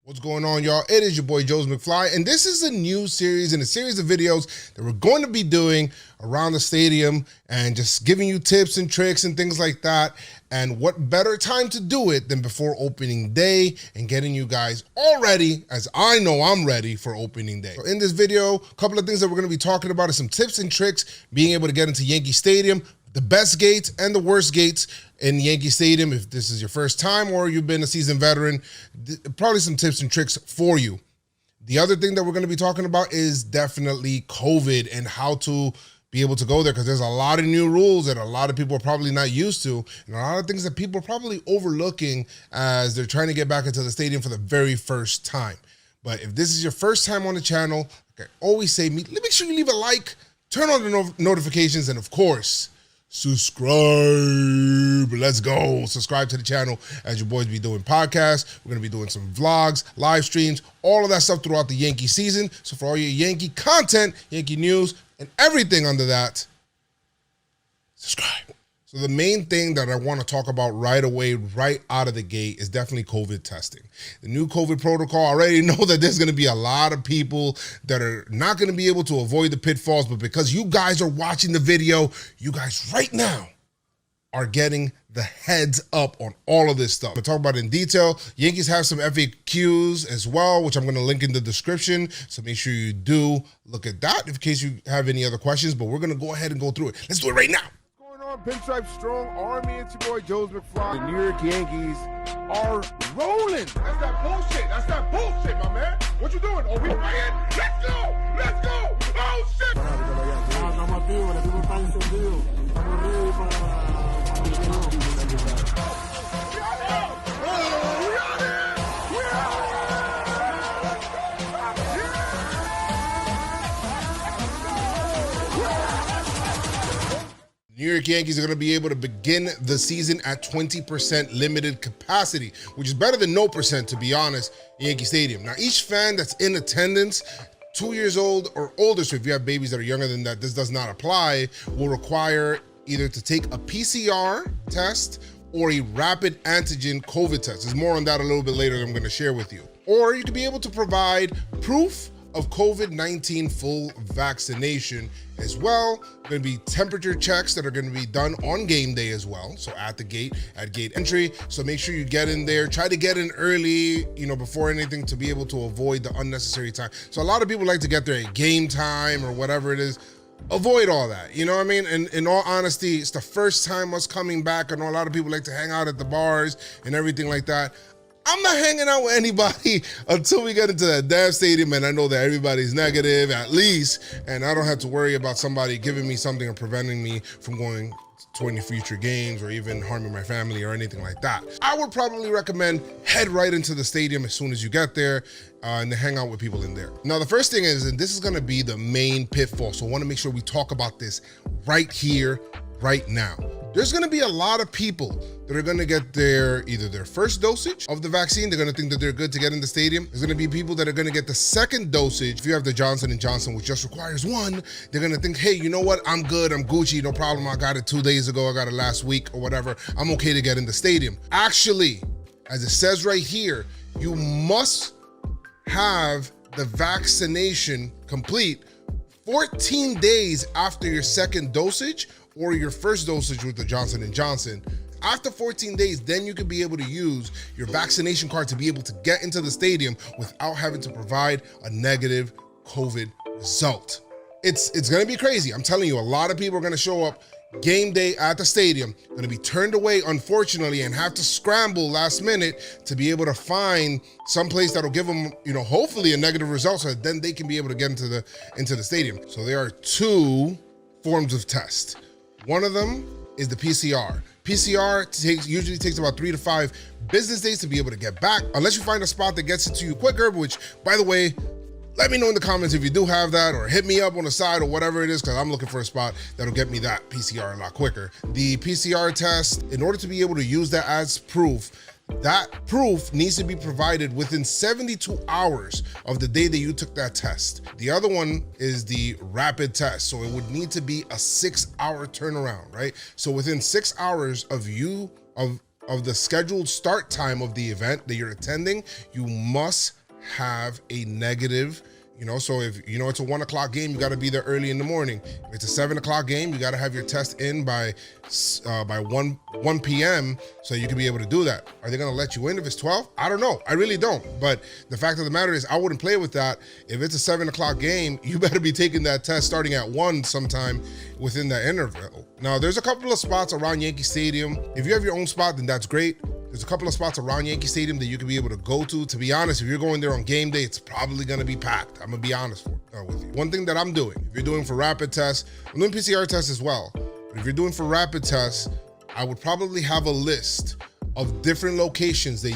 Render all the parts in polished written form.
What's going on, y'all? It is your boy JoezMcfly, and this is a new series and a series of videos that we're going to be doing around the stadium and just giving you tips and tricks and things like that. And what better time to do it than before opening day and getting you guys all ready, as I know I'm ready for opening day. So in this video, a couple of things that we're going to be talking about is some tips and tricks being able to get into Yankee Stadium, the best gates and the worst gates in Yankee Stadium. If this is your first time or you've been a seasoned veteran, probably some tips and tricks for you. The other thing that we're going to be talking about is definitely COVID and how to be able to go there, because there's a lot of new rules that a lot of people are probably not used to, and a lot of things that people are probably overlooking as they're trying to get back into the stadium for the very first time. But if this is your first time on the channel, like I always say, make sure you leave a like, turn on the notifications, and of course, subscribe. Let's go. Subscribe to the channel, as your boys be doing podcasts. We're going to be doing some vlogs, live streams, all of that stuff throughout the Yankee season. So for all your Yankee content, Yankee news, and everything under that, subscribe. So the main thing that I want to talk about right away, right out of the gate, is definitely COVID testing. The new COVID protocol, I already know that there's going to be a lot of people that are not going to be able to avoid the pitfalls, but because you guys are watching the video, you guys right now are getting the heads up on all of this stuff. We'll talk about it in detail. Yankees have some FAQs as well, which I'm going to link in the description. So make sure you do look at that in case you have any other questions, but we're going to go ahead and go through it. Let's do it right now. Pinstripe Strong Army, it's your boy JoezMcfly. The New York Yankees are rolling. That's that bullshit. That's that bullshit, my man. What you doing? Oh, we playing? Let's go! Let's go! Oh, shit! New York Yankees are going to be able to begin the season at 20% limited capacity, which is better than no percent, to be honest, in Yankee Stadium. Now, each fan that's in attendance, 2 years old or older, so if you have babies that are younger than that, this does not apply, will require either to take a PCR test or a rapid antigen COVID test. There's more on that a little bit later that I'm going to share with you. Or you could be able to provide proof of COVID-19 full vaccination as well. Going to be temperature checks that are going to be done on game day as well. So at the gate, at gate entry. So make sure you get in there. Try to get in early, before anything, to be able to avoid the unnecessary time. So a lot of people like to get there at game time or whatever it is. Avoid all that, you know what I mean? And in all honesty, it's the first time us coming back. I know a lot of people like to hang out at the bars and everything like that. I'm not hanging out with anybody until we get into that damn stadium and I know that everybody's negative at least, and I don't have to worry about somebody giving me something or preventing me from going to any future games or even harming my family or anything like that. I would probably recommend head right into the stadium as soon as you get there and then hang out with people in there. Now, the first thing is, and this is gonna be the main pitfall, so I wanna make sure we talk about this right here, right now. There's gonna be a lot of people that are gonna get either their first dosage of the vaccine. They're gonna think that they're good to get in the stadium. There's gonna be people that are gonna get the second dosage. If you have the Johnson & Johnson, which just requires one, they're gonna think, hey, you know what? I'm good, I'm Gucci, no problem. I got it 2 days ago, I got it last week or whatever. I'm okay to get in the stadium. Actually, as it says right here, you must have the vaccination complete 14 days after your second dosage or your first dosage with the Johnson & Johnson. After 14 days, then you can be able to use your vaccination card to be able to get into the stadium without having to provide a negative COVID result. It's gonna be crazy. I'm telling you, a lot of people are gonna show up game day at the stadium, gonna be turned away, unfortunately, and have to scramble last minute to be able to find some place that'll give them, hopefully a negative result, so that then they can be able to get into the stadium. So there are two forms of test. One of them is the PCR. PCR usually takes about 3 to 5 business days to be able to get back, unless you find a spot that gets it to you quicker, which, by the way, let me know in the comments if you do have that, or hit me up on the side or whatever it is, because I'm looking for a spot that'll get me that PCR a lot quicker. The PCR test, in order to be able to use that as proof, that proof needs to be provided within 72 hours of the day that you took that test. The other one is the rapid test. So it would need to be a 6-hour turnaround, right? So within 6 hours of of the scheduled start time of the event that you're attending, you must have a negative. So if it's a 1 o'clock game, you got to be there early in the morning. If it's a 7 o'clock game, you got to have your test in by 1 p.m. so you can be able to do that. Are they going to let you in if it's 12? I don't know. I really don't. But the fact of the matter is, I wouldn't play with that. If it's a 7 o'clock game, you better be taking that test starting at 1 sometime within that interval. Now, there's a couple of spots around Yankee Stadium. If you have your own spot, then that's great. There's a couple of spots around Yankee Stadium that you can be able to go to. To be honest, if you're going there on game day, it's probably going to be packed. I'm going to be honest with you. One thing that I'm doing, if you're doing for rapid tests, I'm doing PCR tests as well. But if you're doing for rapid tests, I would probably have a list of different locations that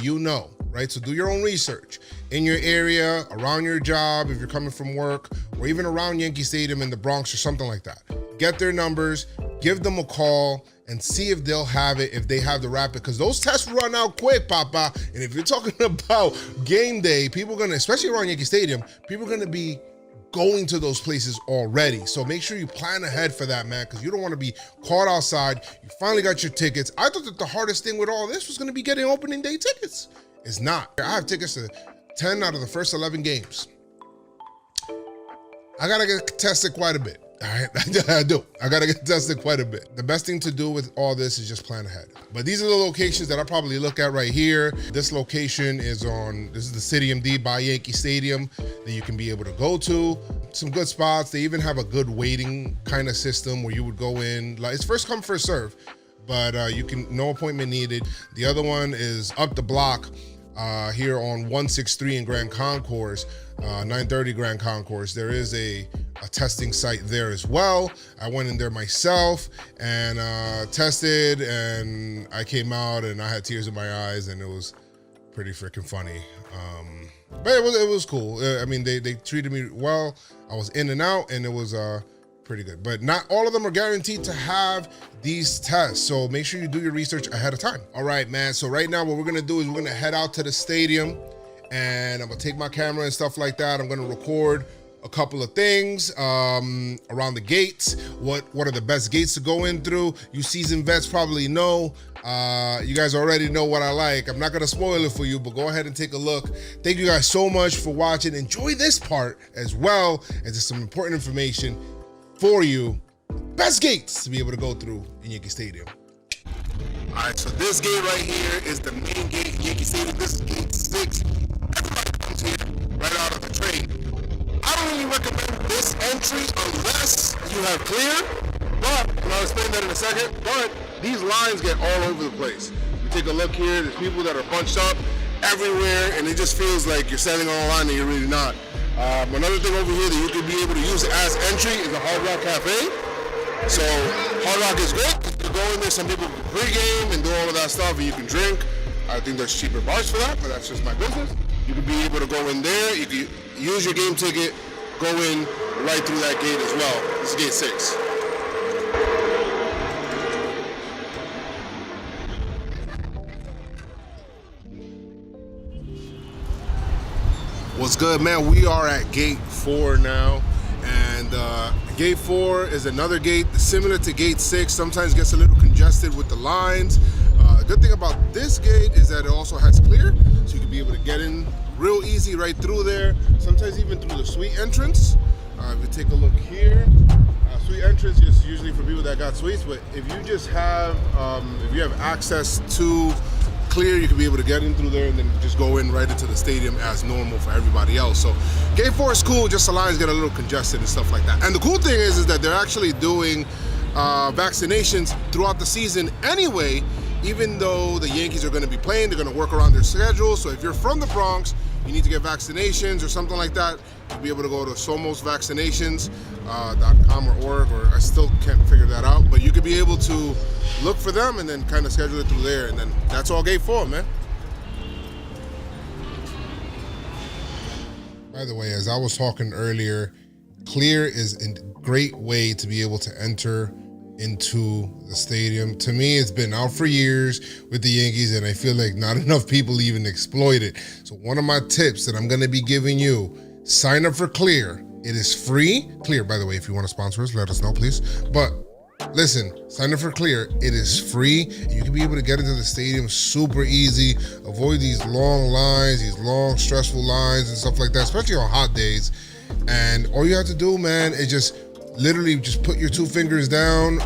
right? So do your own research in your area, around your job, if you're coming from work, or even around Yankee Stadium in the Bronx or something like that. Get their numbers, give them a call, and see if they'll have it, if they have the rapid, because those tests run out quick, Papa. And if you're talking about game day, especially around Yankee Stadium, people are gonna be going to those places already. So make sure you plan ahead for that, man, because you don't want to be caught outside. You finally got your tickets. I thought that the hardest thing with all this was gonna be getting opening day tickets. It's not. I have tickets to 10 out of the first 11 games. I gotta get tested quite a bit. All right, I do. I gotta get tested quite a bit. The best thing to do with all this is just plan ahead. But these are the locations that I probably look at right here. This location this is the City MD by Yankee Stadium that you can be able to go to. Some good spots. They even have a good waiting kind of system where you would go in, like it's first come, first serve, but no appointment needed. The other one is up the block here on 163 in Grand Concourse, 930 Grand Concourse. There is a testing site there as well. I went in there myself and tested, and I came out and I had tears in my eyes, and it was pretty freaking funny. But it was cool. I mean, they treated me well. I was in and out, and it was pretty good. But not all of them are guaranteed to have these tests, so make sure you do your research ahead of time. All right, man. So right now, what we're gonna do is we're gonna head out to the stadium, and I'm gonna take my camera and stuff like that. I'm gonna record a couple of things around the gates. What are the best gates to go in through? You seasoned vets probably know. You guys already know what I like. I'm not gonna spoil it for you, but go ahead and take a look. Thank you guys so much for watching. Enjoy this part as well as just some important information for you. Best gates to be able to go through in Yankee Stadium. All right, so this gate right here is the main gate in Yankee Stadium. This is gate 6. Everybody comes here right out of the train. I don't really recommend this entry unless you have clear, but I'll explain that in a second. But these lines get all over the place. You take a look here, there's people that are bunched up everywhere, and it just feels like you're standing on a line and you're really not. Another thing over here that you could be able to use as entry is the Hard Rock Cafe. So Hard Rock is good. You can go in there, some people can pregame and do all of that stuff, and you can drink. I think there's cheaper bars for that, but that's just my business. You can be able to go in there, you can use your game ticket, go in right through that gate as well. This is gate 6. What's good, man? We are at gate 4 now, and gate 4 is another gate similar to gate 6. Sometimes gets a little congested with the lines. Good thing about this gate is that it also has clear, so you can be able to get in real easy right through there, sometimes even through the suite entrance. If you take a look here, suite entrance is usually for people that got suites, but if you just have, if you have access to clear, you can be able to get in through there and then just go in right into the stadium as normal for everybody else. So gate 4 is cool, just the lines get a little congested and stuff like that. And the cool thing is that they're actually doing vaccinations throughout the season anyway. Even though the Yankees are going to be playing, they're going to work around their schedule. So if you're from the Bronx, you need to get vaccinations or something like that, you'll be able to go to somosvaccinations.com or org, or I still can't figure that out. But you could be able to look for them and then kind of schedule it through there. And then that's all gate 4, man. By the way, as I was talking earlier, clear is a great way to be able to enter into the stadium. To me, it's been out for years with the Yankees, and I feel like not enough people even exploit it. So one of my tips that I'm going to be giving you, sign up for Clear. It is free. Clear, by the way, if you want to sponsor us, let us know, please. But Listen, sign up for Clear. It is free. You can be able to get into the stadium super easy. Avoid these long lines, these long stressful lines and stuff like that, especially on hot days. And all you have to do, man, is just literally just put your 2 fingers down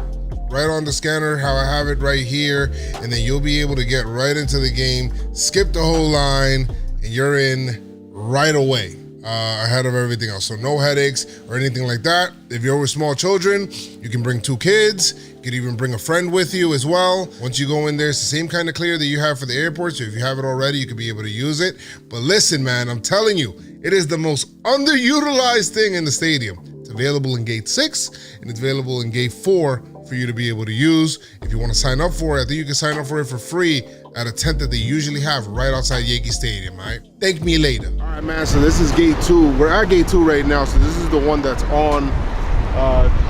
right on the scanner, how I have it right here, and then you'll be able to get right into the game, skip the whole line, and you're in right away. Ahead of everything else. So no headaches or anything like that. If you're with small children, you can bring 2 kids. You could even bring a friend with you as well. Once you go in there, it's the same kind of Clear that you have for the airport. So if you have it already, you could be able to use it. But listen, man, I'm telling you, it is the most underutilized thing in the stadium. It's available in gate 6 and it's available in gate 4 for you to be able to use. If you want to sign up for it, I think you can sign up for it for free at a tent that they usually have right outside Yankee Stadium, all right? Thank me later. All right, man, so this is gate 2. We're at gate 2 right now, so this is the one that's on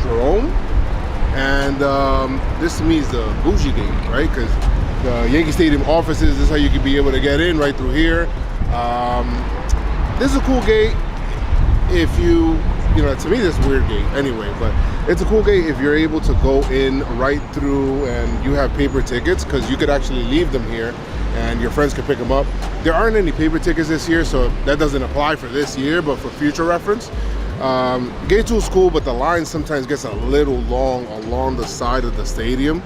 Jerome. And this to me is the bougie gate, right? Because the Yankee Stadium offices, this is how you can be able to get in right through here. This is a cool gate if you know, to me this is a weird gate anyway, but it's a cool gate if you're able to go in right through and you have paper tickets, because you could actually leave them here and your friends can pick them up. There aren't any paper tickets this year, so that doesn't apply for this year, but for future reference. Gate 2 is cool, but the line sometimes gets a little long along the side of the stadium,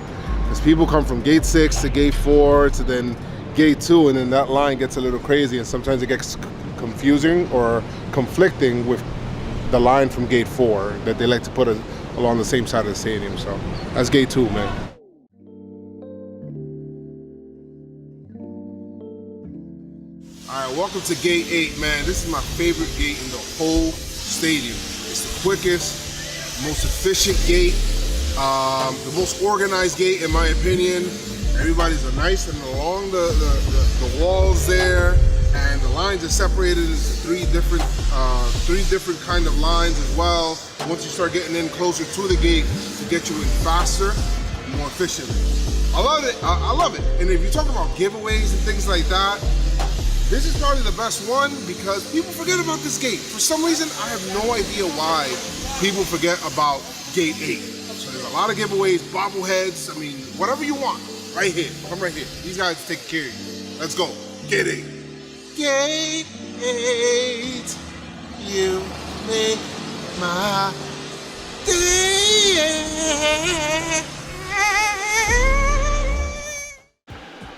because people come from gate 6 to gate 4 to then gate 2, and then that line gets a little crazy, and sometimes it gets confusing or conflicting with the line from gate 4 that they like to put along the same side of the stadium. So that's gate 2, man. All right, welcome to gate 8, man. This is my favorite gate in the whole stadium. It's the quickest, most efficient gate, the most organized gate in my opinion. Everybody's nice and along the walls there, and the lines are separated into 3 different kind of lines as well. Once you start getting in closer to the gate, to get you in faster and more efficiently. I love it. I love it. And if you talk about giveaways and things like that, this is probably the best one, because people forget about this gate. For some reason, I have no idea why people forget about gate 8. So there's a lot of giveaways, bobbleheads, I mean, whatever you want, right here. Come right here. These guys take care of you. Let's go. Gate 8. Gate 8. You make my day.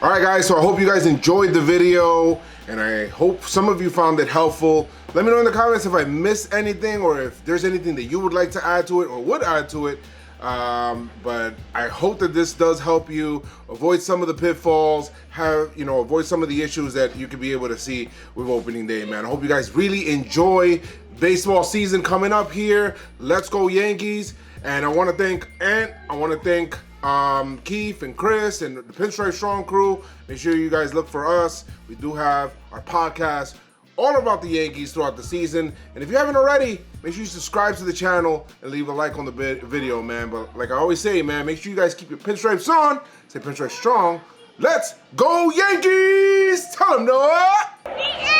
All right, guys, so I hope you guys enjoyed the video, and I hope some of you found it helpful. Let me know in the comments if I missed anything, or if there's anything that you would like to add to it or would add to it. But I hope that this does help you avoid some of the pitfalls, avoid some of the issues that you could be able to see with opening day, man. I hope you guys really enjoy baseball season coming up here. Let's go Yankees. And I want to thank Ant, I want to thank Keith and Chris and the Pinstripe Strong crew. Make sure you guys look for us. We do have our podcast all about the Yankees throughout the season. And if you haven't already, make sure you subscribe to the channel and leave a like on the video, man. But like I always say, man, make sure you guys keep your pinstripes on. Say Pinstripe Strong. Let's go Yankees! Tell them, Noah!